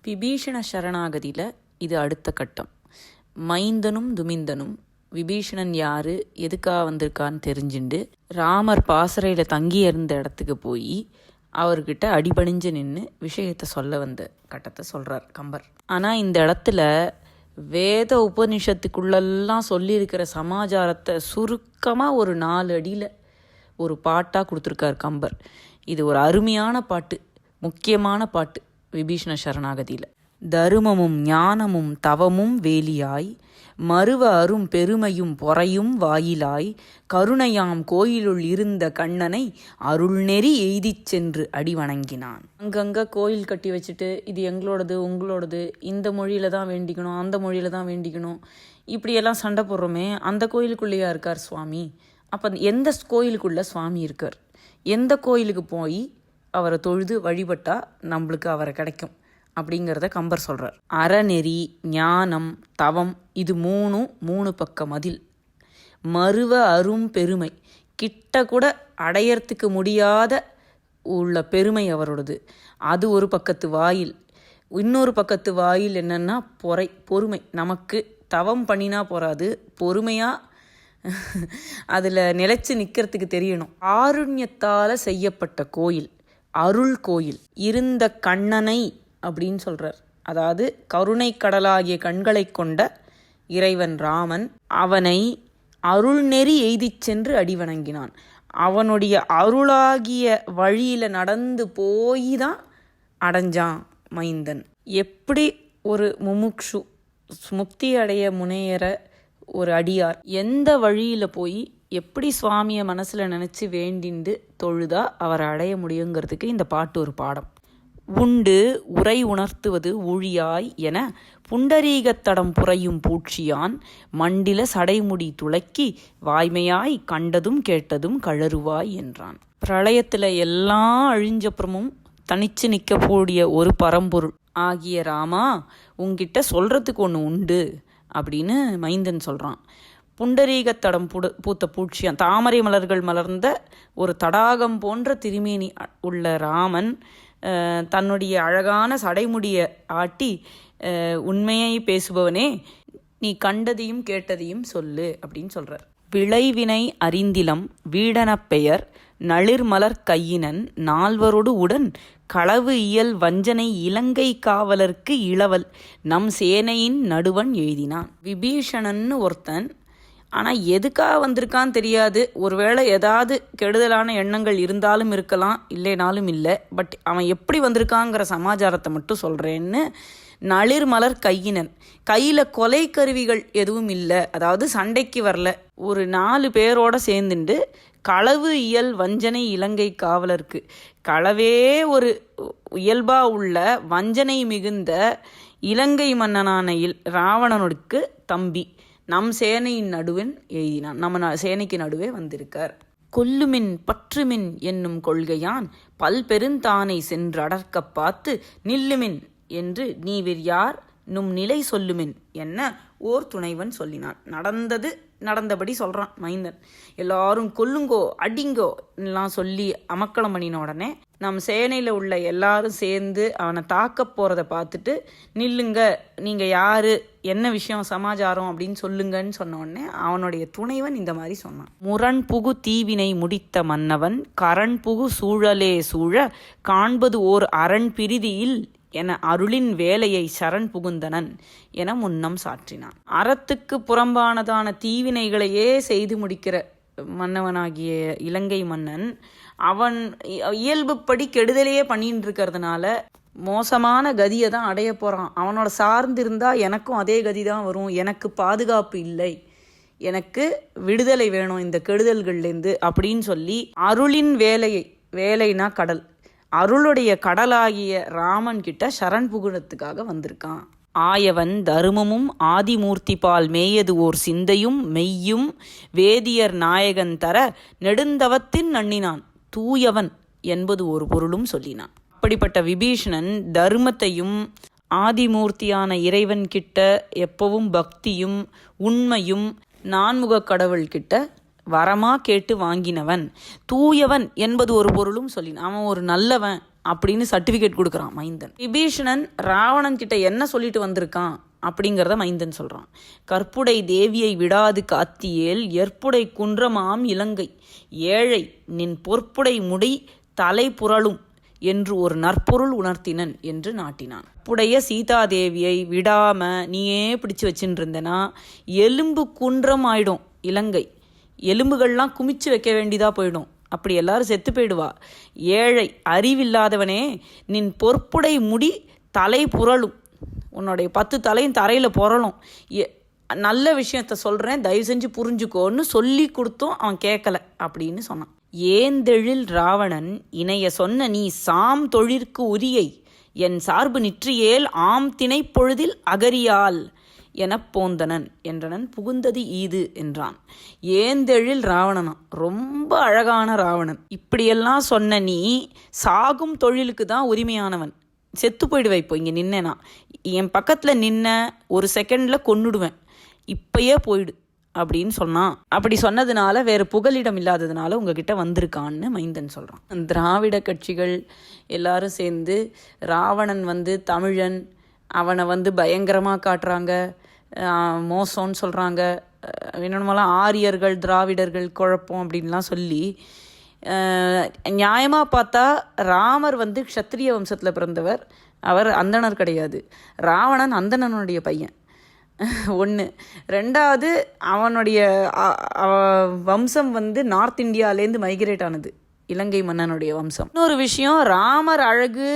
விபீஷண சரணாகதியில் இது அடுத்த கட்டம். மைந்தனும் துமிந்தனும் விபீஷணன் யாரு, எதுக்காக வந்திருக்கான்னு தெரிஞ்சுண்டு ராமர் பாசறையில் தங்கி இருந்த இடத்துக்கு போய் அவர்கிட்ட அடிபணிஞ்சு நின்று விஷயத்தை சொல்ல வந்த கட்டத்தை சொல்கிறார் கம்பர். ஆனால் இந்த இடத்துல வேத உபனிஷத்துக்குள்ளெல்லாம் சொல்லியிருக்கிற சமாச்சாரத்தை சுருக்கமாக ஒரு 4 அடியில் ஒரு பாட்டாக கொடுத்துருக்கார் கம்பர். இது ஒரு அருமையான பாட்டு, முக்கியமான பாட்டு. விபீஷண சரணாகதியில் தருமமும் ஞானமும் தவமும் வேலியாய், மருவ அரும் பெருமையும் பொறையும் வாயிலாய், கருணையாம் கோயிலுள் இருந்த கண்ணனை அருள்நெறி எய்திச் சென்று அடி வணங்கினான். அங்கங்கே கோயில் கட்டி வச்சுட்டு இது எங்களோடது உங்களோடது, இந்த மொழியில் தான் வேண்டிக்கணும், அந்த மொழியில் தான் வேண்டிக்கணும், இப்படியெல்லாம் சண்டை போடுறோமே, அந்த கோயிலுக்குள்ளேயா இருக்கார் சுவாமி? அப்போ எந்த கோயிலுக்குள்ளே சுவாமி இருக்கார்? எந்த கோயிலுக்கு போய் அவரை தொழுது வழிபட்டால் நம்மளுக்கு அவரை கிடைக்கும் அப்படிங்கிறத கம்பர் சொல்கிறார். அறநெறி, ஞானம், தவம், இது 3 பக்க மதில். மருவ அரும் பெருமை, கிட்ட கூட அடையறதுக்கு முடியாத உள்ள பெருமை அவரோடது. அது ஒரு பக்கத்து வாயில். இன்னொரு பக்கத்து வாயில் என்னென்னா பொறுமை. நமக்கு தவம் பண்ணினா போகாது, பொறுமையாக அதில் நிலைச்சு நிற்கிறதுக்கு தெரியணும். ஆருண்யத்தால் செய்யப்பட்ட கோயில், அருள் கோயில். இருந்த கண்ணனை அப்படின்னு சொல்கிறார். அதாவது கருணை கடலாகிய கண்களை கொண்ட இறைவன் ராமன் அவனை அருள்நெறி எய்திச் சென்று அடி வணங்கினான். அவனுடைய அருளாகிய வழியில் நடந்து போய் தான் அடைஞ்சான் மைந்தன். எப்படி ஒரு முமுக்ஷு முக்தி அடைய முனையற ஒரு அடியார் எந்த வழியில் போய் எப்படி சுவாமியை மனசில் நினச்சி வேண்டிண்டு தொழுதா அவரை அடைய முடியுங்கிறதுக்கு இந்த பாட்டு ஒரு பாடம். உண்டு உரை உணர்த்துவது ஊழியாய் என புண்டரீகத்தடம் புரையும் பூட்சியான், மண்டில சடைமுடி துளக்கி வாய்மையாய் கண்டதும் கேட்டதும் கழறுவாய் என்றான். பிரளயத்தில் எல்லாம் அழிஞ்சப்புறமும் தனிச்சு நிற்கக்கூடிய ஒரு பரம்பொருள் ஆகிய ராமா, உங்ககிட்ட சொல்கிறதுக்கு ஒன்று உண்டு அப்படின்னு மைந்தன் சொல்கிறான். புண்டரீகத்தடம் பூத்த பூட்சியான், தாமரை மலர்கள் மலர்ந்த ஒரு தடாகம் போன்ற திருமேனி உள்ள ராமன் தன்னுடைய அழகான சடைமுடியை ஆட்டி, உண்மையை பேசுபவனே, நீ கண்டதையும் கேட்டதையும் சொல்லு அப்படின்னு சொல்கிறார். விளைவினை அறிந்திலம் வீடனப் பெயர் நளிர்மலர் கையினன் நால்வரோடு உடன் களவு இயல் வஞ்சனை இலங்கை காவலர்க்கு இளவல் நம் சேனையின் நடுவன் எழுதினான். விபீஷணன்னு ஒருத்தன், ஆனால் எதுக்காக வந்திருக்கான்னு தெரியாது. ஒருவேளை ஏதாவது கெடுதலான எண்ணங்கள் இருந்தாலும் இருக்கலாம், இல்லைனாலும் இல்லை. பட் அவன் எப்படி வந்திருக்காங்கிற சமாச்சாரத்தை மட்டும் சொல்கிறேன்னு, நளிர்மலர் கையினன், கையில் கொலை கருவிகள் எதுவும் இல்லை, அதாவது சண்டைக்கு வரல, ஒரு 4 பேரோட சேர்ந்துண்டு களவு இயல் வஞ்சனை இலங்கை காவலருக்கு, களவே ஒரு இயல்பாக உள்ள வஞ்சனை மிகுந்த இலங்கை மன்னனான ராவணனுக்கு தம்பி நம் சேனையின் நடுவன் எழுதினான். நம்ம சேனைக்கு நடுவே வந்திருக்கார். கொல்லுமின் பற்றுமின் என்னும் கொள்கையான் பல்பெருந்தானை சென்று அடர்க்க பார்த்து நில்லுமின் என்று நீவிர் யார் நும் நிலை சொல்லுமின் என்ன ஓர் துணைவன் சொல்லினான். நடந்தபடி சொல்கிறான் மைந்தன். எல்லாரும் கொல்லுங்கோ அடிங்கோ எல்லாம் சொல்லி அமக்களம் பண்ணின உடனே நம் சேனையில் உள்ள எல்லாரும் சேர்ந்து அவனை தாக்க போகிறத பார்த்துட்டு, நில்லுங்க, நீங்கள் யார், என்ன விஷயம் சமாச்சாரம் அப்படின்னு சொல்லுங்கன்னு சொன்ன உடனே அவனுடைய துணைவன் இந்த மாதிரி சொன்னான். முரண் புகு தீவினை முடித்த மன்னவன் கரண் புகு சூழலே சூழ காண்பது ஓர் அரண் பிரிதியில் என அருளின் வேலையை சரண் புகுந்தனன் என முன்னம் சாற்றினான். அறத்துக்கு புறம்பானதான தீவினைகளையே செய்து முடிக்கிற மன்னவனாகிய இலங்கை மன்னன் அவன் இயல்புப்படி கெடுதலையே பண்ணிட்டு இருக்கிறதுனால மோசமான கதியை தான் அடைய போகிறான். அவனோட சார்ந்திருந்தா எனக்கும் அதே கதி தான் வரும், எனக்கு பாதுகாப்பு இல்லை, எனக்கு விடுதலை வேணும் இந்த கெடுதல்கள்லேருந்து அப்படின்னு சொல்லி அருளின் வேலைனா கடல், அருளுடைய கடலாகிய ராமன் கிட்ட சரண் புகுணத்துக்காக வந்திருக்கான். ஆயவன் தருமமும் ஆதிமூர்த்தி பால் மேயது ஓர் சிந்தையும் மெய்யும் வேதியர் நாயகன் தர நெடுந்தவத்தின் நன்னினான் தூயவன் என்பது ஒரு பொருளும் சொல்லினான். அப்படிப்பட்ட விபீஷணன் தர்மத்தையும் ஆதிமூர்த்தியான இறைவன் கிட்ட எப்பவும் பக்தியும் உண்மையும் நான்முக கடவுள் கிட்ட வரமா கேட்டு வாங்கினவன், தூயவன் என்பது ஒரு பொருளும் சொல்லினான். அவன் ஒரு நல்லவன் அப்படின்னு சர்டிஃபிகேட் கொடுக்குறான் மைந்தன். விபீஷணன் ராவணன் கிட்ட என்ன சொல்லிட்டு வந்திருக்கான் அப்படிங்கிறத மைந்தன் சொல்கிறான். கற்புடை தேவியை விடாது காத்தியேல் ஏற்புடை குன்றமாம் இலங்கை ஏழை நின் பொற்புடை முடி தலை புரளும் என்று ஒரு நற்பொருள் உணர்த்தினன் என்று நாட்டினான். புடைய சீதாதேவியை விடாம நீயே பிடிச்சு வச்சுட்டு இருந்தனா எலும்பு குன்றம் ஆயிடும் இலங்கை, எலும்புகள்லாம் குமிச்சு வைக்க வேண்டியதாக போயிடும், அப்படி எல்லாரும் செத்து போயிடுவா. ஏழை அறிவில்லாதவனே நின் பொற்புடை முடி தலை புரளும், உன்னுடைய 10 தலையும் தரையில் புரளும், நல்ல விஷயத்த சொல்கிறேன் தயவு செஞ்சு புரிஞ்சுக்கோன்னு சொல்லி கொடுத்தும் அவன் கேட்கல அப்படின்னு சொன்னான். ஏந்தெழில் ராவணன் இணைய சொன்ன நீ சாம் தொழிற்கு உரியை என் சார்பு நிற்றியேல் ஆம் திணை பொழுதில் அகரியால் எனப் போந்தனன் என்றனன் புகுந்தது ஈது என்றான். ஏந்தெழில் ராவணனா, ரொம்ப அழகான ராவணன். இப்படியெல்லாம் சொன்ன நீ சாகும் தொழிலுக்கு தான் உரிமையானவன், செத்து போயிடுவேன். இப்போ இங்கே நின்னேனா என் பக்கத்தில் நின்ன ஒரு செகண்டில் கொன்னுடுவேன், இப்பயே போயிடு அப்படின்னு சொன்னான். அப்படி சொன்னதுனால வேறு புகலிடம் இல்லாததுனால உங்ககிட்ட வந்திருக்கான்னு மைந்தன் சொல்கிறான். திராவிட கட்சிகள் எல்லாரும் சேர்ந்து ராவணன் தமிழன், அவனை பயங்கரமாக காட்டுறாங்க, மோசம்னு சொல்கிறாங்க, என்னென்னமெல்லாம் ஆரியர்கள் திராவிடர்கள் குழப்பம் அப்படின்லாம் சொல்லி நியாயமாக பார்த்தா ராமர் க்ஷத்ரிய வம்சத்தில் பிறந்தவர், அவர் அந்தணர் கிடையாது. ராவணன் அந்தணனுடைய பையன் ஒன்று. ரெண்டாவது அவனுடைய வம்சம் நார்த் இந்தியாவிலேருந்து மைக்ரேட் ஆனது, இலங்கை மன்னனுடைய வம்சம். இன்னொரு விஷயம், ராமர் அழகு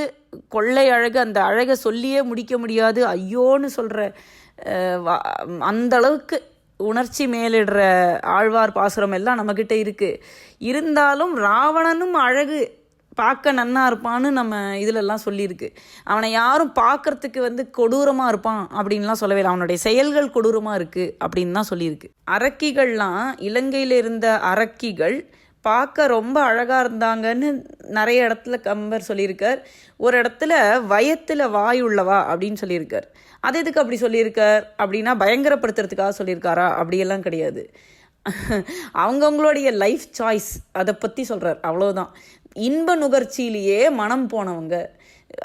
கொள்ளை அழகு, அந்த அழகை சொல்லியே முடிக்க முடியாது, ஐயோன்னு சொல்கிற அந்த அளவுக்கு உணர்ச்சி மேலிடுற ஆழ்வார் பாசுரம் எல்லாம் நம்மக்கிட்ட இருக்குது. இருந்தாலும் ராவணனும் அழகு பார்க்க நன்னா இருப்பான்னு நம்ம இதிலெல்லாம் சொல்லியிருக்கு. அவனை யாரும் பார்க்கறதுக்கு கொடூரமாக இருப்பான் அப்படின்லாம் சொல்லவே இல்லை, அவனுடைய செயல்கள் கொடூரமாக இருக்குது அப்படின்னு தான் சொல்லியிருக்கு. அரக்கிகள்லாம் இலங்கையில் இருந்த அரக்கிகள் பார்க்க ரொம்ப அழகாக இருந்தாங்கன்னு நிறைய இடத்துல கம்பர் சொல்லியிருக்கார். ஒரு இடத்துல வயத்தில் வாய் உள்ளவா அப்படின்னு சொல்லியிருக்கார். அது எதுக்கு அப்படி சொல்லியிருக்கார் அப்படின்னா பயங்கரப்படுத்துறதுக்காக சொல்லியிருக்காரா? அப்படியெல்லாம் கிடையாது, அவங்கவுங்களுடைய லைஃப் சாய்ஸ் அதை பற்றி சொல்கிறார், அவ்வளோதான். இன்ப நுகர்ச்சியிலேயே மனம் போனவங்க,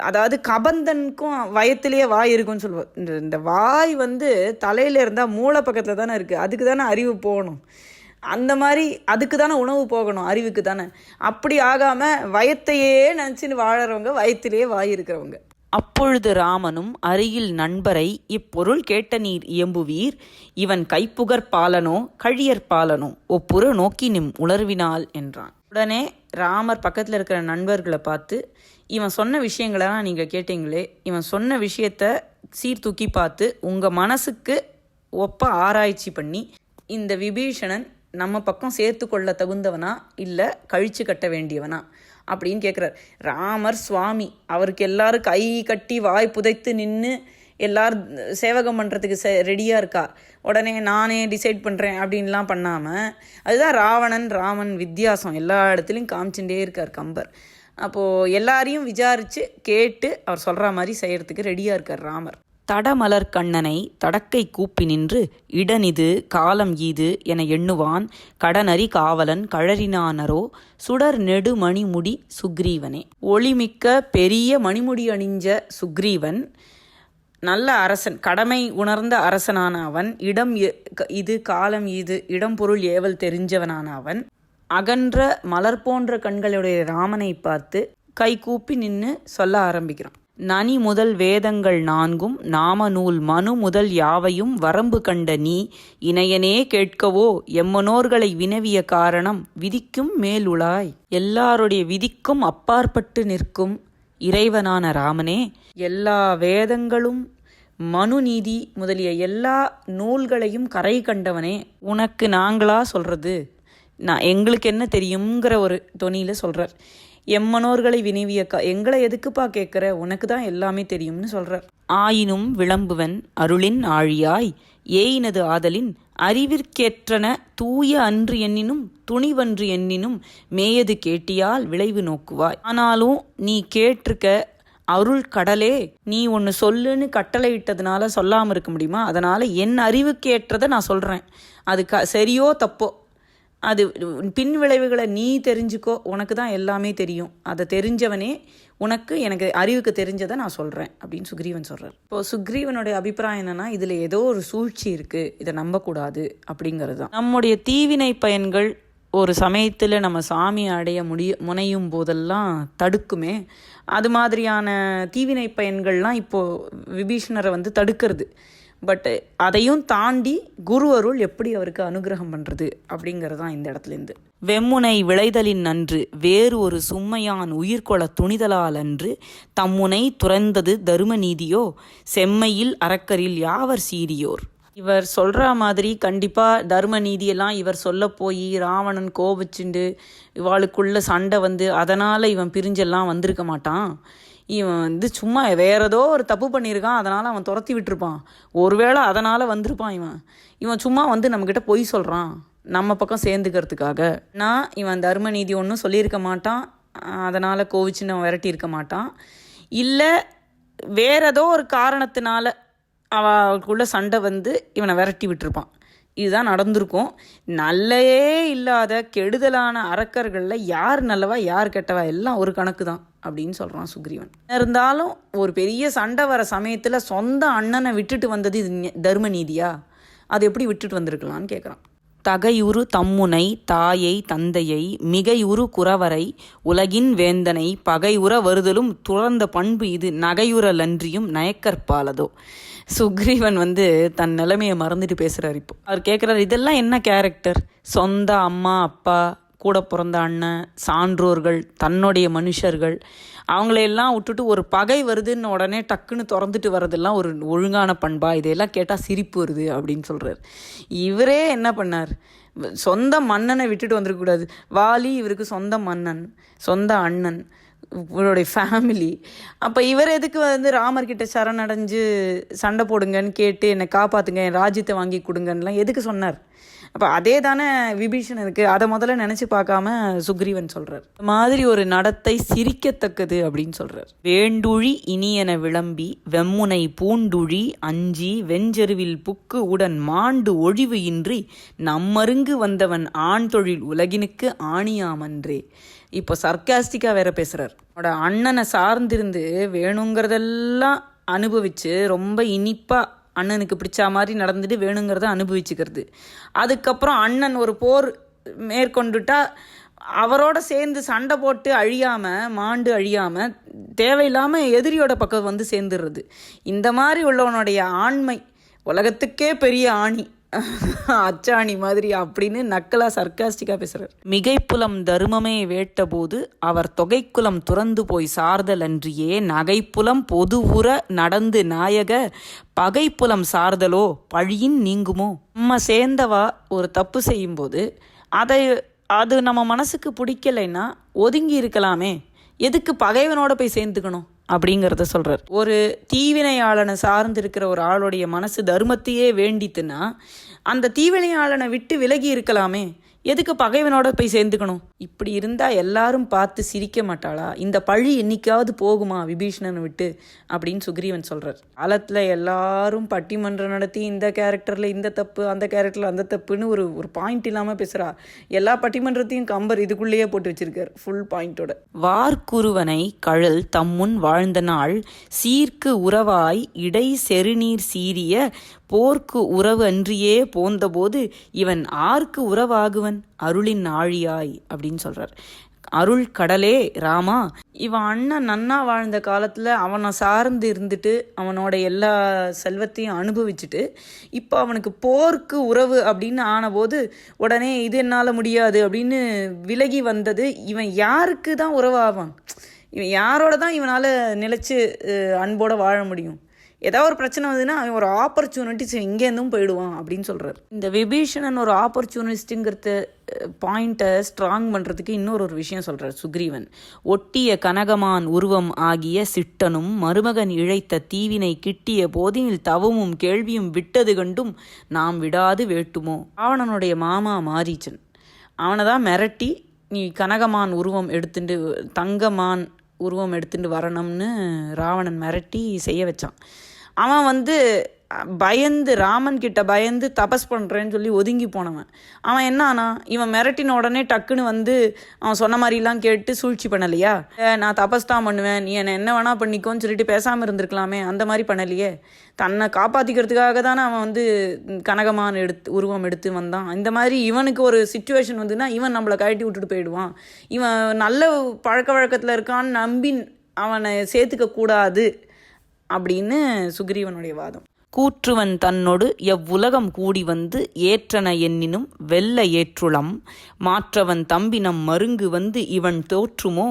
அதாவது கபந்தனுக்கும் வயத்திலேயே வாய் இருக்குன்னு சொல்லுவோம். இந்த வாய் தலையில் இருந்தால் மூளை பக்கத்தில் தானே இருக்குது, அதுக்கு தானே அறிவு போகணும். அந்த மாதிரி அதுக்கு தானே உணவு போகணும், அறிவுக்கு தானே. அப்படி ஆகாமல் வயத்தையே நினச்சின்னு வாழறவங்க, வயத்திலேயே வாய் இருக்கிறவங்க. அப்பொழுது ராமனும் அருகில் நண்பரை இப்பொருள் கேட்ட நீர் இயம்புவீர், இவன் கைப்புகர் பாலனோ கழியற் பாலனோ ஒப்புற நோக்கி நிம் உணர்வினால் என்றான். உடனே ராமர் பக்கத்தில் இருக்கிற நண்பர்களை பார்த்து, இவன் சொன்ன விஷயங்களெல்லாம் நீங்கள் கேட்டீங்களே, இவன் சொன்ன விஷயத்த சீர்தூக்கி பார்த்து உங்கள் மனசுக்கு ஒப்ப ஆராய்ச்சி பண்ணி இந்த விபீஷணன் நம்ம பக்கம் சேர்த்து கொள்ள தகுந்தவனா இல்லை கழிச்சு கட்ட வேண்டியவனா அப்படின்னு கேட்குறார். ராமர் சுவாமி, அவருக்கு எல்லாரும் கை கட்டி வாய் புதைத்து நின்று எல்லாரும் சேவகம் பண்ணுறதுக்கு ரெடியாக இருக்கா. உடனே நானே டிசைட் பண்ணுறேன் அப்படின்லாம் பண்ணாமல், அதுதான் ராமன் வித்தியாசம் எல்லா இடத்துலையும் காமிச்சுட்டே இருக்கார் கம்பர். அப்போது எல்லாரையும் விசாரித்து கேட்டு அவர் சொல்கிற மாதிரி செய்கிறதுக்கு ரெடியாக இருக்கார் ராமர். தடமலர் கண்ணனை தடக்கை கூப்பி நின்று இடனிது காலம் ஈது என எண்ணுவான் கடனறி காவலன் கழறினானரோ சுடர் நெடு மணிமுடி சுக்ரீவனே. ஒளிமிக்க பெரிய மணிமுடி அணிஞ்ச சுக்ரீவன் நல்ல அரசன், கடமை உணர்ந்த அரசனான அவன், இடம் இது காலம் இது இடம் பொருள் ஏவல் தெரிஞ்சவனான அவன், அகன்ற மலர் போன்ற கண்களுடைய ராமனை பார்த்து கை கூப்பி நின்று சொல்ல ஆரம்பிக்கிறான். நனி முதல் வேதங்கள் 4 நாம நூல் மனு முதல் யாவையும் வரம்பு கண்ட நீ இணையனே கேட்கவோ எம்மனோர்களை வினவிய காரணம் விதிக்கும் மேலுளாய். எல்லாருடைய விதிக்கும் அப்பாற்பட்டு நிற்கும் இறைவனான ராமனே, எல்லா வேதங்களும் மனு நீதி முதலிய எல்லா நூல்களையும் கரை கண்டவனே, உனக்கு நாங்களா சொல்கிறது, எங்களுக்கு என்ன தெரியுங்கிற ஒரு தொனியில் சொல்கிறார். எம்மனோர்களை வினவிய எங்களை எதுக்குப்பா கேட்குற, உனக்கு தான் எல்லாமே தெரியும்னு சொல்கிறார். ஆயினும் விளம்புவன் அருளின் ஆழியாய் ஏயினது ஆதலின் அறிவிற்கேற்றன தூய அன்று எண்ணினும் துணிவன்று எண்ணினும் மேயது கேட்டியால் விளைவு நோக்குவாய். ஆனாலும் நீ கேட்டிருக்க அருள் கடலே, நீ ஒன்று சொல்லுன்னு கட்டளை இட்டதுனால சொல்லாமல் இருக்க முடியுமா? அதனால் என் அறிவுக்கு ஏற்றதை நான் சொல்கிறேன், அது சரியோ தப்போ அது பின் விளைவுகளை நீ தெரிஞ்சுக்கோ, உனக்கு தான் எல்லாமே தெரியும், அதை தெரிஞ்சவனே உனக்கு எனக்கு அறிவுக்கு தெரிஞ்சதை நான் சொல்கிறேன் அப்படின்னு சுக்ரீவன் சொல்கிறார். இப்போது சுக்ரீவனுடைய அபிப்பிராயம் என்னென்னா, இதில் ஏதோ ஒரு சூழ்ச்சி இருக்குது, இதை நம்பக்கூடாது அப்படிங்கிறது தான். நம்முடைய தீவினை பயன்கள் ஒரு சமயத்தில் நம்ம சாமியை அடைய முனையும் போதெல்லாம் தடுக்குமே, அது மாதிரியான தீவினை பயன்கள்லாம் இப்போது விபீஷணரை வந்து தடுக்கிறது. பட் அதையும் தாண்டி குரு அருள் எப்படி அவருக்கு அனுகிரகம் பண்ணுறது அப்படிங்கிறது தான் இந்த இடத்துலேருந்து. வெம்முனை விளைதலின் நன்று வேறு ஒரு சும்மையான் உயிர்கொள துணிதலால் அன்று தம்முனை துறந்தது தரும நீதியோ செம்மையில் அரக்கரில் யாவர் சீரியோர். இவர் சொல்கிற மாதிரி கண்டிப்பாக தர்ம நீதியெல்லாம் இவர் சொல்ல போய் ராவணன் கோபிச்சுண்டு இவாளுக்குள்ள சண்டை வந்து அதனால் இவன் பிரிஞ்செல்லாம் வந்திருக்க மாட்டான். இவன் வந்து சும்மா வேற ஏதோ ஒரு தப்பு பண்ணியிருக்கான், அதனால் அவன் துரத்தி விட்டுருப்பான். ஒருவேளை அதனால் வந்திருப்பான். இவன் சும்மா வந்து நம்மக்கிட்ட பொய் சொல்கிறான் நம்ம பக்கம் சேர்ந்துக்கிறதுக்காக. நான் இவன் தர்ம நீதி ஒன்றும் சொல்லியிருக்க மாட்டான், அதனால் கோவிச்சுன்னு அவன் விரட்டி இருக்க மாட்டான். இல்லை வேற ஏதோ ஒரு காரணத்தினால அவளுக்குள்ள சண்டை வந்து இவனை விரட்டி விட்டுருப்பான். இதுதான் நடந்திருக்கும். நல்லவே இல்லாத கெடுதலான அரக்கர்களில் யார் நல்லவா யார் கெட்டவா எல்லாம் ஒரு கணக்கு தான் அப்படின்னு சொல்கிறான் சுக்ரீவன். இருந்தாலும் ஒரு பெரிய சண்டை வர சமயத்தில் சொந்த அண்ணனை விட்டுட்டு வந்தது இது தர்ம நீதியா? அது எப்படி விட்டுட்டு வந்திருக்கலான்னு கேட்குறான். தகையுறு தம்முனை தாயை தந்தையை மிகையுறு குறவரை உலகின் வேந்தனை பகையுற வருதலும் துறந்த பண்பு இது நகையுறலன்றியும் நயக்கற்பாலதோ. சுக்ரீவன் வந்து தன் நிலைமையை மறந்துட்டு பேசுகிறார். இப்போ அவர் கேட்குறாரு, இதெல்லாம் என்ன கேரக்டர்? சொந்த அம்மா அப்பா, கூட பிறந்த அண்ணன், சான்றோர்கள், தன்னுடைய மனுஷர்கள், அவங்களையெல்லாம் விட்டுட்டு ஒரு பகை வருதுன்னு உடனே டக்குன்னு திறந்துட்டு வர்றதெல்லாம் ஒரு ஒழுங்கான பண்பா? இதையெல்லாம் கேட்டால் சிரிப்பு வருது அப்படின்னு சொல்கிறார். இவரே என்ன பண்ணார்? சொந்த மன்னனை விட்டுட்டு வந்துருக்கக்கூடாது. வாலி இவருக்கு சொந்த மன்னன், சொந்த அண்ணன், இவருடைய ஃபேமிலி. அப்போ இவர் எதுக்கு வந்து ராமர்கிட்ட சரணடைஞ்சு சண்டை போடுங்கன்னு கேட்டு என்னை காப்பாற்றுங்க, என் ராஜ்யத்தை வாங்கி கொடுங்கன்னெலாம் எதுக்கு சொன்னார்? அப்போ அதே தானே விபீஷணனுக்கு. அதை முதல்ல நினச்சி பார்க்காம சுக்ரீவன் சொல்கிறார். மாதிரி ஒரு நடத்தை சிரிக்கத்தக்கது அப்படின்னு சொல்கிறார். வேண்டுழி இனியன விளம்பி வெம்முனை பூண்டுழி அஞ்சி வெஞ்செருவில் புக்கு உடன் மாண்டு ஒழிவு இன்றி நம்மருங்கு வந்தவன் ஆண் தொழில் உலகினுக்கு ஆணியாமன்றே. இப்போ சர்க்காஸ்டிக்காக வேற பேசுகிறார். அவனோட அண்ணனை சார்ந்திருந்து வேணுங்கிறதெல்லாம் அனுபவித்து ரொம்ப இனிப்பாக அண்ணனுக்கு பிடிச்ச மாதிரி நடந்துட்டு வேணுங்கிறத அனுபவிச்சுக்கிறது. அதுக்கப்புறம் அண்ணன் ஒரு போர் மேற்கொண்டுட்டா அவரோட சேர்ந்து சண்டை போட்டு அழியாமல் மாண்டு அழியாமல் தேவையில்லாமல் எதிரியோட பக்கம் வந்து சேர்ந்துடுறது. இந்த மாதிரி உள்ளவனுடைய ஆண்மை உலகத்துக்கே பெரிய ஆணி, அச்சாணி மாதிரி அப்படின்னு நக்கலா சர்க்காஸ்டிக்கா பேசுறார். மிகைப்புலம் தருமமே வேட்ட போது அவர் தொகைக்குலம் துறந்து போய் சார்தல் அன்றியே நகைப்புலம் பொது உற நடந்து நாயக பகைப்புலம் சார்தலோ பழியின் நீங்குமோ. நம்ம சேர்ந்தவா ஒரு தப்பு செய்யும்போது அது நம்ம மனசுக்கு பிடிக்கலைன்னா ஒதுங்கி இருக்கலாமே, எதுக்கு பகைவனோட போய் சேர்ந்துக்கணும் அப்படிங்கிறத சொல்கிறார். ஒரு தீவினையாளனை சார்ந்து இருக்கிற ஒரு ஆளுடைய மனசு தர்மத்தையே வேண்டித்துன்னா அந்த தீவினையாளனை விட்டு விலகி இருக்கலாமே, எதுக்கு பகைவனோட போய் சேர்ந்துக்கணும்? இப்படி இருந்தால் எல்லாரும் பார்த்து சிரிக்க மாட்டாளா? இந்த பழி என்னைக்காவது போகுமா விபீஷணனை விட்டு அப்படின்னு சுக்ரீவன் சொல்கிறார். காலத்தில் எல்லாரும் பட்டிமன்றம் நடத்தி இந்த கேரக்டரில் இந்த தப்பு, அந்த கேரக்டரில் அந்த தப்புன்னு ஒரு பாயிண்ட் இல்லாமல் பேசுகிறா. எல்லா பட்டிமன்றத்தையும் கம்பர் இதுக்குள்ளேயே போட்டு வச்சிருக்கார் ஃபுல் பாயிண்டோட. வார்க்குருவனை கழல் தம்முன் வாழ்ந்த நாள் சீர்க்கு உறவாய் இடை செருநீர் சீரிய போர்க்கு உறவு அன்றியே போந்தபோது இவன் ஆர்க்கு உறவாகுவன் அருளின் ஆழியாய் அப்படின்னு சொல்கிறார். அருள் கடலே ராமா, இவன் அண்ணன் நன்னா வாழ்ந்த காலத்தில் அவனை சார்ந்து இருந்துட்டு அவனோட எல்லா செல்வத்தையும் அனுபவிச்சுட்டு இப்போ அவனுக்கு போர்க்கு உறவு அப்படின்னு ஆனபோது உடனே இது என்னால் முடியாது அப்படின்னு விலகி வந்தது. இவன் யாருக்கு தான் உறவாவான்? இவன் யாரோட தான் இவனால் நிலைச்சு அன்போடு வாழ முடியும்? ஏதாவது ஒரு பிரச்சனை வந்ததுன்னா அவன் ஒரு ஆப்பர்ச்சுனிட்டிஸ் இங்கேருந்தும் போயிடுவான் அப்படின்னு சொல்கிறார். இந்த விபீஷணன் ஒரு ஆப்பர்ச்சுனிஸ்ட்டுங்கிறத பாயிண்ட்டை ஸ்ட்ராங் பண்ணுறதுக்கு இன்னொரு விஷயம் சொல்கிறார் சுக்ரீவன். ஒட்டிய கனகமான் உருவம் ஆகிய சிட்டனும் மருமகன் இழைத்த தீவினை கிட்டிய போதினில் தவமும் கேள்வியும் விட்டது கண்டும் நாம் விடாது வேட்டுமோ. ராவணனுடைய மாமா மாரீச்சன் அவனை தான் மிரட்டி நீ கனகமான் உருவம் எடுத்துட்டு தங்கமான் உருவம் எடுத்துட்டு வரணும்னு ராவணன் மிரட்டி செய்ய வச்சான். அவன் வந்து பயந்து ராமன் கிட்ட பயந்து தபஸ் பண்ணுறேன்னு சொல்லி ஒதுங்கி போனவன். அவன் என்ன ஆனா, இவன் மிரட்டின உடனே டக்குன்னு வந்து அவன் சொன்ன மாதிரிலாம் கேட்டு சூழ்ச்சி பண்ணலையா? நான் தபஸ் தான் பண்ணுவேன், நீ என்ன வேணா பண்ணிக்கோன்னு சொல்லிட்டு பேசாமல் இருந்திருக்கலாமே, அந்த மாதிரி பண்ணலையே. தன்னை காப்பாற்றிக்கிறதுக்காக தானே அவன் வந்து கனகமான உருவம் எடுத்து வந்தான். இந்த மாதிரி இவனுக்கு ஒரு சிச்சுவேஷன் வந்துன்னா இவன் நம்மளை கழட்டி விட்டுட்டு போயிடுவான். இவன் நல்ல பழக்க வழக்கத்தில் இருக்கான்னு நம்பி அவனை சேர்த்துக்க கூடாது அப்படின்னு சுக்ரீவனுடைய வாதம். கூற்றுவன் தன்னொடு எவ்வுலகம் கூடி வந்து ஏற்றன எண்ணினும் வெல்ல ஏற்றுளம் மாற்றவன் தம்பினம் மருங்கு வந்து இவன் தோற்றுமோ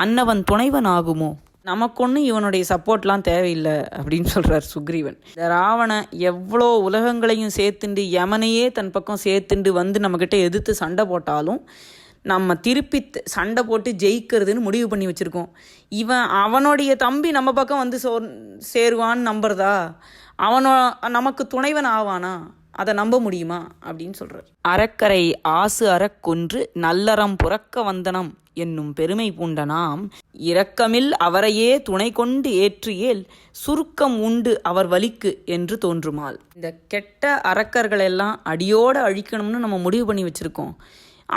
அன்னவன் துணைவன் ஆகுமோ. நமக்கொன்று இவனுடைய சப்போர்ட்லாம் தேவையில்லை அப்படின்னு சொல்கிறார் சுக்ரீவன். இந்த ராவணன் எவ்வளோ உலகங்களையும் சேர்த்துண்டு யமனையே தன் பக்கம் சேர்த்துண்டு வந்து நம்மக்கிட்ட எதிர்த்து சண்டை போட்டாலும் நம்ம திருப்பி சண்டை போட்டு ஜெயிக்கிறதுன்னு முடிவு பண்ணி வச்சுருக்கோம். அவனுடைய தம்பி நம்ம பக்கம் வந்து சேருவான்னு நம்புறதா? நமக்கு துணைவன் ஆவானா? அதை நம்ப முடியுமா அப்படின்னு சொல்கிறார். அறக்கரை ஆசு அறக்கொன்று நல்லறம் புறக்க வந்தனம் என்னும் பெருமை பூண்ட நாம் இரக்கமில் அவரையே துணை கொண்டு ஏற்றியேல் சுருக்கம் உண்டு அவர் வலிக்கு என்று தோன்றுமால். இந்த கெட்ட அரக்கர்களெல்லாம் அடியோடு அழிக்கணும்னு நம்ம முடிவு பண்ணி வச்சுருக்கோம்.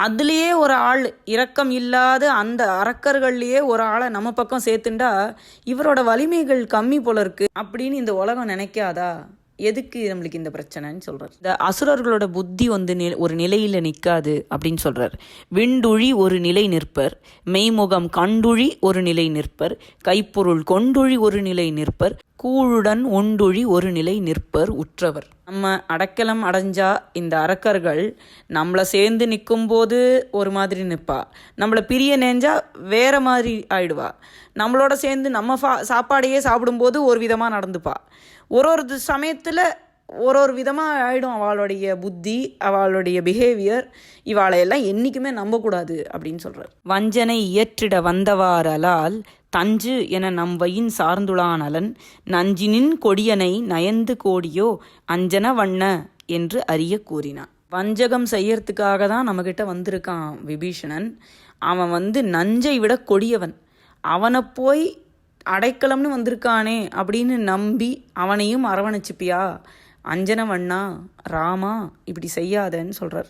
அதுலேயே ஒரு ஆள் இரக்கம் இல்லாத அந்த அரக்கர்கள்லேயே ஒரு ஆளை நம்ம பக்கம் சேர்த்துண்டா இவரோட வலிமைகள் கம்மி போல இருக்கு அப்படின்னு இந்த உலகம் நினைக்காதா? எதுக்கு நம்மளுக்கு இந்த பிரச்சனைன்னு சொல்கிறார். இந்த அசுரர்களோட புத்தி வந்து ஒரு நிலையில் நிற்காது அப்படின்னு சொல்கிறார். விண்டுழி ஒரு நிலை நிற்பர், மெய்முகம் கண்டுழி ஒரு நிலை நிற்பர், கைப்பொருள் கொண்டுழி ஒரு நிலை நிற்பர், கூழுடன் ஒண்டுழி ஒரு நிலை நிற்பர் உற்றவர். நம்ம அடைக்கலம் அடைஞ்சா இந்த அரக்கர்கள் நம்மளை சேர்ந்து நிற்கும்போது ஒரு மாதிரி நிற்பா, நம்மளை பிரிய நெஞ்சா வேற மாதிரி ஆயிடுவா. நம்மளோட சேர்ந்து நம்ம சாப்பாடையே சாப்பிடும்போது ஒரு விதமாக நடந்துப்பா. ஒரு சமயத்தில் ஒரு விதமாக ஆகிடும் அவளுடைய புத்தி, அவளுடைய பிஹேவியர். இவாளையெல்லாம் என்றைக்குமே நம்பக்கூடாது அப்படின்னு சொல்கிறார். வஞ்சனை இயற்றிட வந்தவாறலால் தஞ்சு என நம் வயின் சார்ந்துளான் அலன் நஞ்சினின் கொடியனை நயந்து கோடியோ அஞ்சன வண்ண என்று அறிய கூறினான். வஞ்சகம் செய்யறதுக்காக தான் நம்மக்கிட்ட வந்திருக்கான் விபீஷணன். அவன் வந்து நஞ்சை விட கொடியவன். அவனை போய் அடைக்கலம்னு வந்திருக்கானே அப்படின்னு நம்பி அவனையும் அரவணைச்சிப்பியா? அஞ்சனவண்ணா, ராமா, இப்படி செய்யாதன்னு சொல்கிறார்.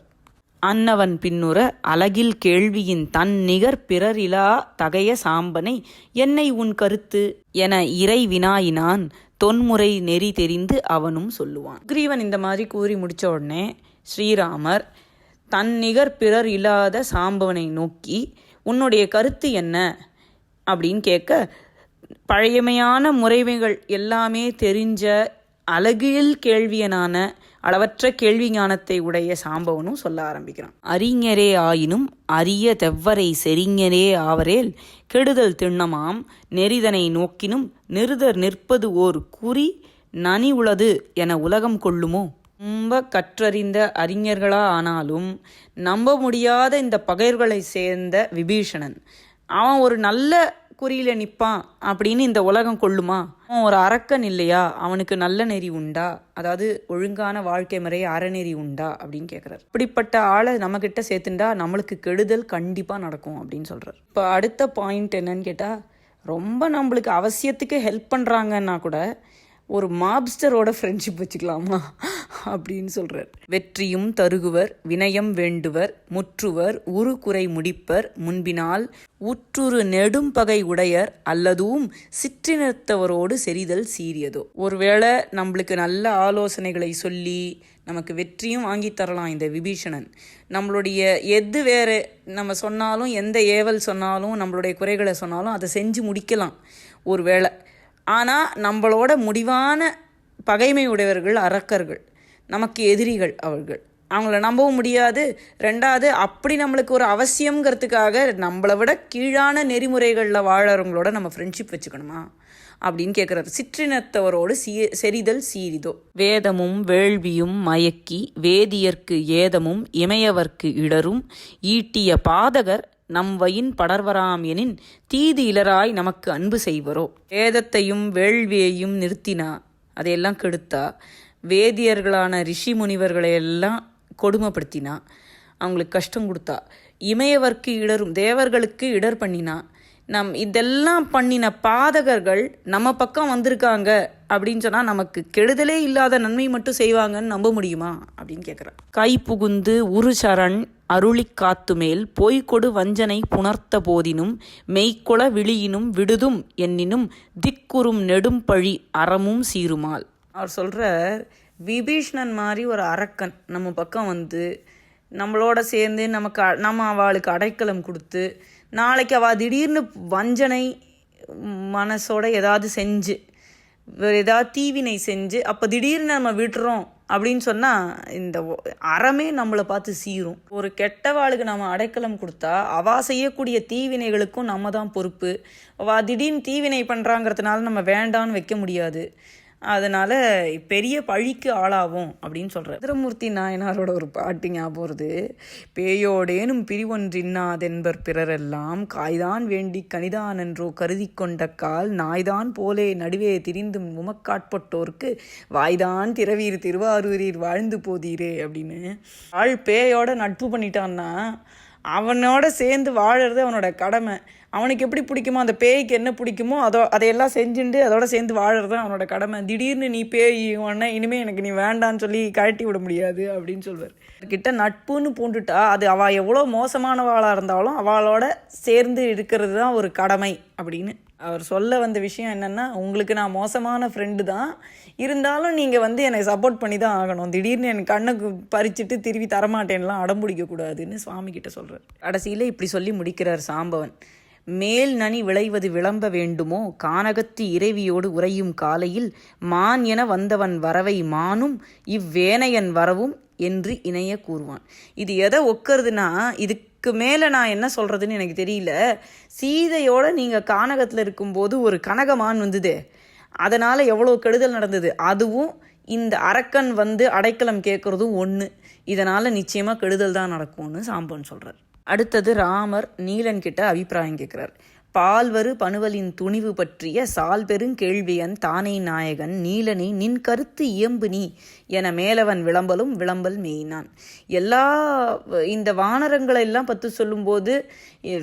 அன்னவன் பின்னுற அழகில் கேள்வியின் தன் நிகர் பிறரிலா தகைய சாம்பனை என்னை உன் கருத்து என இறை வினாயினான் தொன்முறை நெறி தெரிந்து அவனும் சொல்லுவான். சுக்ரீவன் இந்த மாதிரி கூறி முடித்த உடனே ஸ்ரீராமர் தன் நிகர் பிறர் இல்லாத சாம்பவனை நோக்கி உன்னுடைய கருத்து என்ன அப்படின்னு கேட்க, பழையமையான முறைமைகள் எல்லாமே தெரிஞ்ச அழகில் கேள்வியனான அளவற்ற கேள்வி ஞானத்தை உடைய சாம்பவனும் சொல்ல ஆரம்பிக்கிறான். அறிஞரே ஆயினும் அரிய தெவ்வரை செறிஞரே ஆவரேல் கெடுதல் திண்ணமாம் நெறிதனை நோக்கினும் நிறுதர் நிற்பது ஓர் குறி நனி உளது என உலகம் கொள்ளுமோ. ரொம்ப கற்றறிந்த அறிஞர்களா ஆனாலும் நம்ப முடியாத இந்த பகைர்களை சேர்ந்த விபீஷணன் அவன் ஒரு நல்ல குறியில நிற்பான் அப்படின்னு இந்த உலகம் கொள்ளுமா? அவன் ஒரு அரக்கன் இல்லையா? அவனுக்கு நல்ல நெறி உண்டா? அதாவது ஒழுங்கான வாழ்க்கை முறை அறநெறி உண்டா அப்படின்னு கேட்குறாரு. இப்படிப்பட்ட ஆளை நம்மக்கிட்ட சேர்த்துண்டா நம்மளுக்கு கெடுதல் கண்டிப்பாக நடக்கும் அப்படின்னு சொல்கிறார். இப்போ அடுத்த பாயிண்ட் என்னன்னு கேட்டால், ரொம்ப நம்மளுக்கு அவசியத்துக்கு ஹெல்ப் பண்ணுறாங்கன்னா கூட ஒரு மாப்ஸ்டரோட ஃப்ரெண்ட்ஷிப் வச்சுக்கலாமா அப்படின்னு சொல்கிறார். வெற்றியும் தருகுவர் வினயம் வேண்டுவர் முற்றுவர் உரு குறை முடிப்பர் முன்பினால் உற்றுரு நெடும் பகை உடையர் அல்லதும் சிற்றினத்தவரோடு செறிதல் சீரியதோ. ஒருவேளை நம்மளுக்கு நல்ல ஆலோசனைகளை சொல்லி நமக்கு வெற்றியும் வாங்கி தரலாம் இந்த விபீஷணன். நம்மளுடைய எது வேறு நம்ம சொன்னாலும், எந்த ஏவல் சொன்னாலும், நம்மளுடைய குறைகளை சொன்னாலும் அதை செஞ்சு முடிக்கலாம் ஒருவேளை. ஆனால் நம்மளோட முடிவான பகைமை உடையவர்கள் அரக்கர்கள், நமக்கு எதிரிகள். அவங்கள நம்பவும் முடியாது. ரெண்டாவது, அப்படி நம்மளுக்கு ஒரு அவசியங்கிறதுக்காக நம்மளை விட கீழான நெறிமுறைகளில் வாழறவங்களோட நம்ம ஃப்ரெண்ட்ஷிப் வச்சுக்கணுமா அப்படின்னு கேட்குறாரு. சிற்றினத்தவரோடு செறிதல் சீரிதோ. வேதமும் வேள்வியும் மயக்கி வேதியர்க்கு ஏதமும் இமையவர்க்கு இடரும் ஈட்டிய பாதகர் நம் வயின் படர்வராம் எனின் தீது இலராய் நமக்கு அன்பு செய்வரோ. வேதத்தையும் வேள்வியையும் நிறுத்தினா, அதையெல்லாம் கெடுத்தா, வேதியர்களான ரிஷி முனிவர்களையெல்லாம் கொடுமைப்படுத்தினா, அவங்களுக்கு கஷ்டம் கொடுத்தா, இமையவர்க்கு இடரும் தேவர்களுக்கு இடர் பண்ணினா, இதெல்லாம் பண்ணின பாதகர்கள் நம்ம பக்கம் வந்திருக்காங்க அப்படின்னு சொன்னால் நமக்கு கெடுதலே இல்லாத நன்மை மட்டும் செய்வாங்கன்னு நம்ப முடியுமா அப்படின்னு கேட்குறார். கை புகுந்து உரு சரண் அருளி காத்துமேல் பொய்கொடு வஞ்சனை புணர்த்த போதினும் மெய்க்கொள விழியினும் விடுதும் என்னினும் திக்குறும் நெடும் பழி அறமும் சீருமால். அவர் சொல்கிறார், விபீஷ்ணன் மாதிரி ஒரு அரக்கன் நம்ம பக்கம் வந்து நம்மளோட சேர்ந்து நம்ம அவளுக்கு அடைக்கலம் கொடுத்து நாளைக்கு அவள் திடீர்னு வஞ்சனை மனசோட ஏதாவது செஞ்சு ஏதாவது தீவினை செஞ்சு அப்போ திடீர்னு நம்ம விட்டுறோம் அப்படின்னு சொன்னால் இந்த அறமே நம்மளை பார்த்து சீரும். ஒரு கெட்டவாளுக்கு நம்ம அடைக்கலம் கொடுத்தா அவள் செய்யக்கூடிய தீவினைகளுக்கும் நம்ம தான் பொறுப்பு. அவள் திடீர்னு தீவினை பண்ணுறாங்கிறதுனால நம்ம வேண்டான்னு வைக்க முடியாது. அதனால் பெரிய பழிக்கு ஆளாகும் அப்படின்னு சொல்கிறார். ருத்ரமூர்த்தி நாயனாரோட ஒரு பாட்டு ஞாபகம் வருது. பேயோடேனும் பிரிவொன்றின்னாதென்பர் பிறரெல்லாம் காய்தான் வேண்டி கனிதான் என்றோ கருதி கொண்ட கால் நாய்தான் போலே நடுவே திரிந்தும் உமக்காட்பட்டோருக்கு வாய்தான் திரவீர் திருவாரூரீர் வாழ்ந்து போதீரே அப்படின்னு. ஆள் பேயோட நட்பு பண்ணிட்டான்னா அவனோட சேர்ந்து வாழறது அவனோட கடமை. அவனுக்கு எப்படி பிடிக்குமோ, அந்த பேய்க்கு என்ன பிடிக்குமோ அதையெல்லாம் செஞ்சுட்டு அதோட சேர்ந்து வாழறது அவனோட கடமை. திடீர்னு நீ பேய் உடனே இனிமேல் எனக்கு நீ வேண்டான்னு சொல்லி கழட்டி விட முடியாது அப்படின்னு சொல்வார். கிட்ட நட்புன்னு பூண்டுட்டா அது அவள் எவ்வளோ மோசமானவாளாக இருந்தாலும் அவளோட சேர்ந்து இருக்கிறது தான் ஒரு கடமை அப்படின்னு அவர் சொல்ல வந்த விஷயம் என்னென்னா, உங்களுக்கு நான் மோசமான ஃப்ரெண்டு தான், இருந்தாலும் நீங்கள் வந்து என்னை சப்போர்ட் பண்ணி தான் ஆகணும். திடீர்னு என் கண்ணுக்கு பறிச்சுட்டு திருப்பி தரமாட்டேன்லாம் அடம்பிடிக்கக்கூடாதுன்னு சுவாமி கிட்ட சொல்கிறார். கடைசியில் இப்படி சொல்லி முடிக்கிறார் சாம்பவன். மேல் நனி விளைவது விளம்ப வேண்டுமோ கானகத்து இறைவியோடு உறையும் காலையில் மான் என வந்தவன் வரவை மானும் இவ்வேனையன் வரவும் என்று இணைய கூறுவான். இது எதை ஒக்கிறதுனா, இதுக்கு மேலே நான் என்ன சொல்கிறதுன்னு எனக்கு தெரியல. சீதையோட நீங்கள் கானகத்தில் இருக்கும்போது ஒரு கனகமான் வந்தது, அதனால் எவ்வளோ கெடுதல் நடந்தது. அதுவும் இந்த அரக்கன் வந்து அடைக்கலம் கேட்குறதும் ஒன்று. இதனால் நிச்சயமாக கெடுதல் தான் நடக்கும்னு சாம்பன் சொல்கிறார். அடுத்தது ராமர் நீலன் கிட்ட அபிப்பிராயம் கேட்குறார். பால்வரு பணுவலின் துணிவு பற்றிய சால் பெருங்கேள்வியன் தானே நாயகன் நீலனை நின் கருத்து இயம்பு நீ என மேலவன் விளம்பலும் விளம்பல் மேயினான். எல்லா இந்த வானரங்களை எல்லாம் பற்றி சொல்லும்போது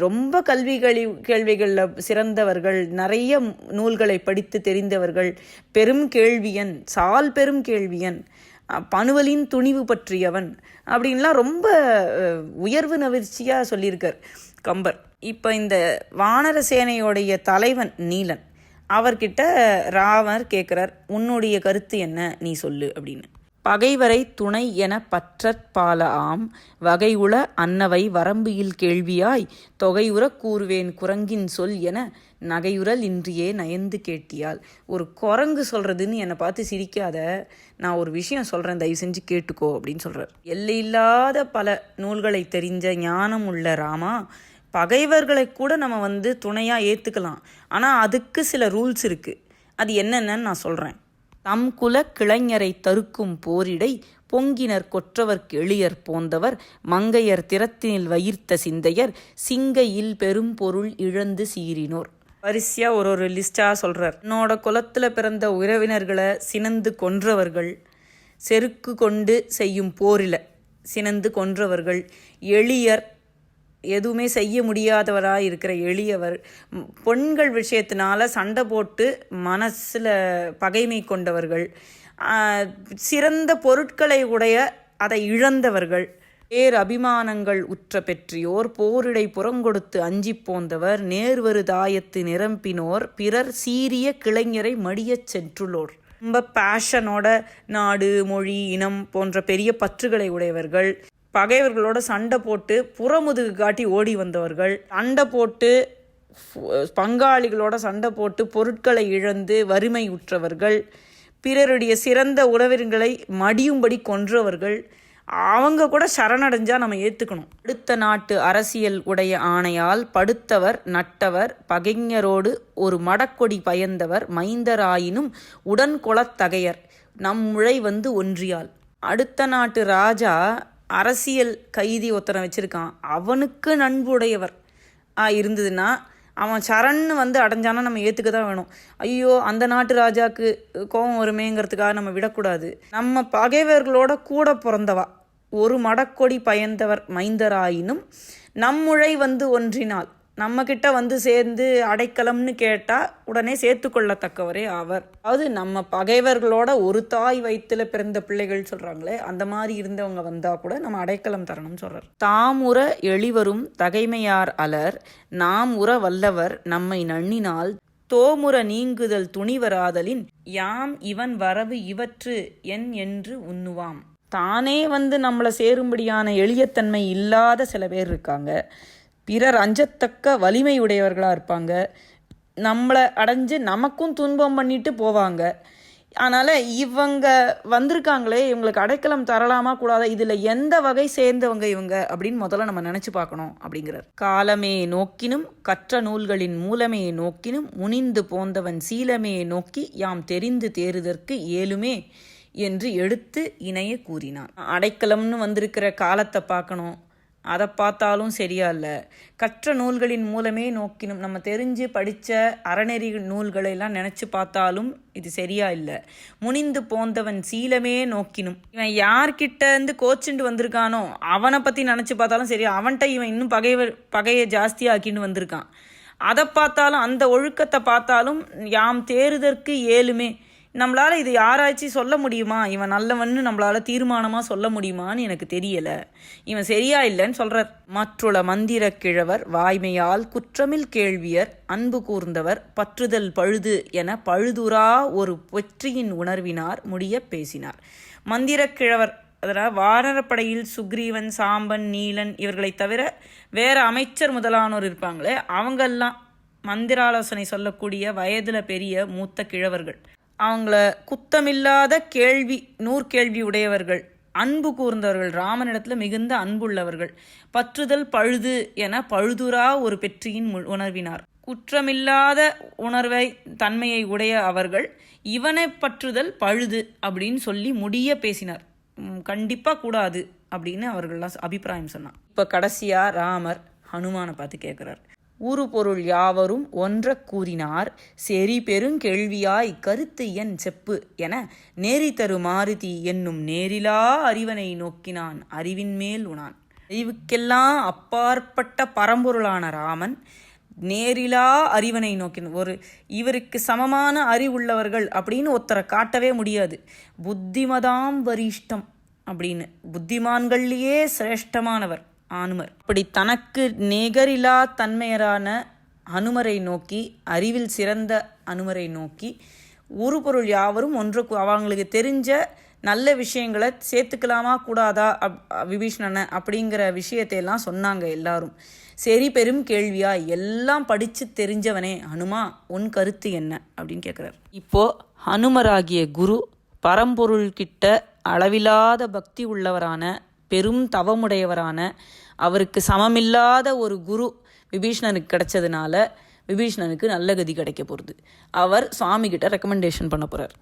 ரொம்ப கேள்விகளில் சிறந்தவர்கள், நிறைய நூல்களை படித்து தெரிந்தவர்கள், பெரும் கேள்வியன், சால் பெரும் கேள்வியன், பணுவலின் துணிவு பற்றியவன் அப்படின்லாம் ரொம்ப உயர்வு நவிர்ச்சியாக சொல்லியிருக்கார் கம்பர். இப்போ இந்த வானர சேனையோடைய தலைவன் நீலன், அவர்கிட்ட ராமர் கேட்குறார், உன்னுடைய கருத்து என்ன, நீ சொல்லு அப்படின்னு. பகைவரை துணை என பற்றற்பால ஆம் வகையுள அன்னவை வரம்பியில் கேள்வியாய் தொகையுற கூறுவேன் குரங்கின் சொல் என நகையுறல் இன்றியே நயந்து கேட்டியால். ஒரு குரங்கு சொல்கிறதுன்னு என்னை பார்த்து சிரிக்காத, நான் ஒரு விஷயம் சொல்கிறேன், தயவு செஞ்சு கேட்டுக்கோ அப்படின்னு சொல்கிறார். எல்லையில்லாத பல நூல்களை தெரிஞ்ச ஞானம் உள்ள ராமா, பகைவர்களை கூட நம்ம வந்து துணையாக ஏற்றுக்கலாம், ஆனால் அதுக்கு சில ரூல்ஸ் இருக்குது. அது என்னென்னு நான் சொல்கிறேன். தம் குல கிளைஞரை தருக்கும் போரிடை பொங்கினர் கொற்றவர்க்கு எளியர் போந்தவர் மங்கையர் திறத்தினில் வயிர்த்த சிந்தையர் சிங்கையில் பெரும் பொருள் இழந்து சீறினோர். வரிசையாக ஒரு லிஸ்டாக சொல்கிறார். என்னோட குலத்தில் பிறந்த உறவினர்களை சினந்து கொன்றவர்கள், செருக்கு கொண்டு செய்யும் போரில் சினந்து கொன்றவர்கள், எளியர், எதுவுமே செய்ய முடியாதவராக இருக்கிற எளியவர், பெண்கள் விஷயத்தினால சண்டை போட்டு மனசில் பகைமை கொண்டவர்கள், சிறந்த பொருட்களை உடைய அதை இழந்தவர்கள், பேர் அபிமானங்கள் உற்ற பெற்றியோர், போரிடை புறங்கொடுத்து அஞ்சி போந்தவர், நேர்வரு தாயத்து நிரம்பினோர், பிறர் சீரிய கிளைஞரை மடியச் சென்றுள்ளோர். ரொம்ப பேஷனோட நாடு, மொழி, இனம் போன்ற பெரிய பற்றுகளை உடையவர்கள், பகைவர்களோட சண்டை போட்டு புறமுதுகு காட்டி ஓடி வந்தவர்கள், சண்டை போட்டு பங்காளிகளோட சண்டை போட்டு பொருட்களை இழந்து வறுமை உற்றவர்கள், பிறருடைய சிறந்த உறவினர்களை மடியும்படி கொன்றவர்கள், அவங்க கூட சரணடைஞ்சால் நம்ம ஏற்றுக்கணும். அடுத்த நாட்டு அரசியல் உடைய ஆணையால் படுத்தவர் நட்டவர் பகைஞரோடு ஒரு மடக்கொடி பயந்தவர் மைந்தராயினும் உடன் கொளத்தகையர் நம் முழை வந்து ஒன்றியால். அடுத்த நாட்டு ராஜா அரசியல் கைதி ஒருத்தனை வச்சுருக்கான், அவனுக்கு நண்புடையவர் இருந்ததுன்னா அவன் சரண்னு வந்து அடைஞ்சானா நம்ம ஏற்றுக்க தான் வேணும். ஐயோ அந்த நாட்டு ராஜாவுக்கு கோபம் வருமேங்கிறதுக்காக நம்ம விடக்கூடாது. நம்ம பகைவர்களோட கூட பிறந்தவா ஒரு மடக்கொடி பயந்தவர் மைந்தராயினும் நம்முழை வந்து ஒன்றினால், நம்மக்கிட்ட வந்து சேர்ந்து அடைக்கலம்னு கேட்டால் உடனே சேர்த்து கொள்ளத்தக்கவரே அவர். அதாவது நம்ம பகைவர்களோட ஒரு தாய் வயிற்றுல பிறந்த பிள்ளைகள் சொல்கிறாங்களே, அந்த மாதிரி இருந்தவங்க வந்தால் கூட நம்ம அடைக்கலம் தரணும்னு சொல்கிறார். தாமுற எளிவரும் தகைமையார் அலர் நாம் உற வல்லவர் நம்மை நண்ணினால் தோமுற நீங்குதல் துணிவராதலின் யாம் இவன் வரவு இவற்று என் என்று உண்ணுவாம். தானே வந்து நம்மளை சேரும்படியான எளியத்தன்மை இல்லாத சில பேர் இருக்காங்க. பிறர் அஞ்சத்தக்க வலிமை உடையவர்களாக இருப்பாங்க. நம்மளை அடைஞ்சு நமக்கும் துன்பம் பண்ணிட்டு போவாங்க. அதனால் இவங்க வந்திருக்காங்களே, இவங்களுக்கு அடைக்கலம் தரலாமா கூடாதா, இதில் எந்த வகை சேர்ந்தவங்க இவங்க அப்படின்னு முதல்ல நம்ம நினச்சி பார்க்கணும் அப்படிங்கிறார். காலமே நோக்கினும் கற்ற நூல்களின் மூலமே நோக்கினும் முனிந்து போந்தவன் சீலமே நோக்கி யாம் தெரிந்து தேறுதற்கு ஏலுமே என்று எடுத்து இணைய கூறினான். அடைக்கலம்னு வந்திருக்கிற காலத்தை பார்க்கணும், அதை பார்த்தாலும் சரியா இல்லை. கற்ற நூல்களின் மூலமே நோக்கினும், நம்ம தெரிஞ்சு படித்த அறநெறி நூல்களெல்லாம் நினச்சி பார்த்தாலும் இது சரியா இல்லை. முனிந்து போந்தவன் சீலமே நோக்கினும், இவன் யார்கிட்ட இருந்து கோச்சுண்டு வந்திருக்கானோ அவனை பற்றி நினச்சி பார்த்தாலும் சரியா, அவன்கிட்ட இவன் இன்னும் பகையை ஜாஸ்தியாக்கின்னு வந்திருக்கான். அதை பார்த்தாலும், அந்த ஒழுக்கத்தை பார்த்தாலும் யாம் தேறுதற்கு ஏலுமே, நம்மளால் இது யாராச்சும் சொல்ல முடியுமா, இவன் நல்லவன்னு நம்மளால் தீர்மானமாக சொல்ல முடியுமான்னு எனக்கு தெரியலை, இவன் சரியா இல்லைன்னு சொல்கிறார். மற்றுள்ள மந்திர கிழவர் வாய்மையால் குற்றமில் கேள்வியர் அன்பு கூர்ந்தவர் பற்றுதல் பழுது என பழுதுரா ஒரு வெற்றியின் உணர்வினார் முடிய பேசினார். மந்திர கிழவர், அதனால் வானரப்படையில் சுக்ரீவன், சாம்பன், நீலன் இவர்களை தவிர வேற அமைச்சர் முதலானோர் இருப்பாங்களே, அவங்கெல்லாம் மந்திராலோசனை சொல்லக்கூடிய வயதில் பெரிய மூத்த கிழவர்கள். அவங்கள குத்தமில்லாத நூற்கேள்வி உடையவர்கள், அன்பு கூர்ந்தவர்கள், ராமனிடத்தில் மிகுந்த அன்புள்ளவர்கள், பற்றுதல் பழுது என பழுதுரா ஒரு வெற்றியின் உணர்வினார். குற்றமில்லாத தன்மையை உடைய அவர்கள் இவனை பற்றுதல் பழுது அப்படின்னு சொல்லி முடிய பேசினார். கண்டிப்பாக கூடாது அப்படின்னு அவர்கள்லாம் அபிப்பிராயம் சொன்னார். இப்போ கடைசியாக ராமர் ஹனுமானை பார்த்து கேட்குறார். ஊறு பொருள் யாவரும் ஒன்ற கூறினார் செறி பெருங்கேள்வியாய் கருத்து என் செப்பு என நேரி தரு மாருதி என்னும் நேரிலா அறிவனை நோக்கினான் அறிவின் மேல் உணான். அறிவுக்கெல்லாம் அப்பாற்பட்ட பரம்பொருளான ராமன் நேரிலா அறிவனை நோக்கினான். இவருக்கு சமமான அறிவுள்ளவர்கள் அப்படின்னு ஒருத்தரை காட்டவே முடியாது. புத்திமதாம் வரிஷ்டம் அப்படின்னு, புத்திமான்கள்லேயே சிரேஷ்டமானவர் அனுமர். அப்படி தனக்கு நிகரிலா தன்மையரான அனுமரை நோக்கி, அறிவில் சிறந்த அனுமரை நோக்கி, ஒரு பொருள் யாவரும் அவங்களுக்கு தெரிஞ்ச நல்ல விஷயங்களை சேர்த்துக்கலாமா கூடாதா விபீஷணனை அப்படிங்கிற விஷயத்தையெல்லாம் சொன்னாங்க எல்லாரும். சரி பெரும் கேள்வியா, எல்லாம் படித்து தெரிஞ்சவனே ஹனுமா, உன் கருத்து என்ன அப்படின்னு கேட்குறார். இப்போது ஹனுமராகிய குரு பரம்பொருள்கிட்ட அளவில்லாத பக்தி உள்ளவரான, பெரும் தவமுடையவரான, அவருக்கு சமமில்லாத ஒரு குரு விபீஷணனுக்கு கிடைச்சதுனால விபீஷணனுக்கு நல்ல கதி கிடைக்க போகிறது. அவர் சுவாமி கிட்ட ரெக்கமெண்டேஷன் பண்ண போகிறார்.